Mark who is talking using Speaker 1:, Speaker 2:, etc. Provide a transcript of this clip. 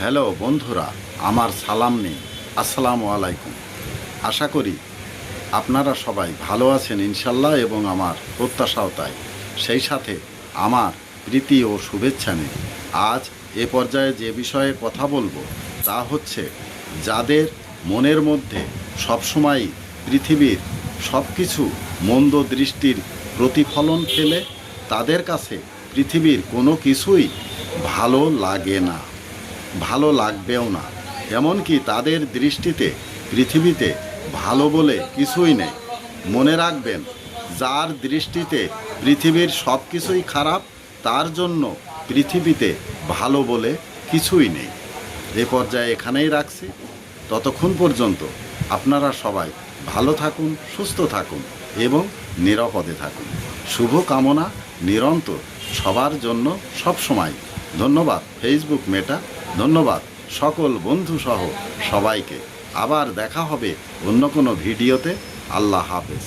Speaker 1: Hello বন্ধুরা, আমার সালাম নেই। আসসালামু আলাইকুম। আশা করি আপনারা সবাই ভালো আছেন ইনশাল্লাহ, এবং আমার প্রত্যাশাও তাই। সেই সাথে আমার প্রীতি ও শুভেচ্ছা নেই। আজ এ পর্যায়ে যে বিষয়ে কথা বলবো তা হচ্ছে, যাদের মনের মধ্যে সবসময় পৃথিবীর সব কিছু মন্দ দৃষ্টির প্রতিফলন ফেলে, তাদের কাছে পৃথিবীর কোনো কিছুই ভালো লাগে না, ভালো লাগবেও না। এমনকি তাদের দৃষ্টিতে পৃথিবীতে ভালো বলে কিছুই নেই। মনে রাখবেন, যার দৃষ্টিতে পৃথিবীর সব কিছুই খারাপ, তার জন্য পৃথিবীতে ভালো বলে কিছুই নেই। এ পর্যায়ে এখানেই রাখছি। ততক্ষণ পর্যন্ত আপনারা সবাই ভালো থাকুন, সুস্থ থাকুন এবং নিরাপদে থাকুন। শুভ কামনা নিরন্তর সবার জন্য সব সময়। ধন্যবাদ ফেসবুক মেটা, ধন্যবাদ সকল বন্ধুসহ সবাইকে। আবার দেখা হবে অন্য কোনো ভিডিওতে। আল্লাহ হাফেজ।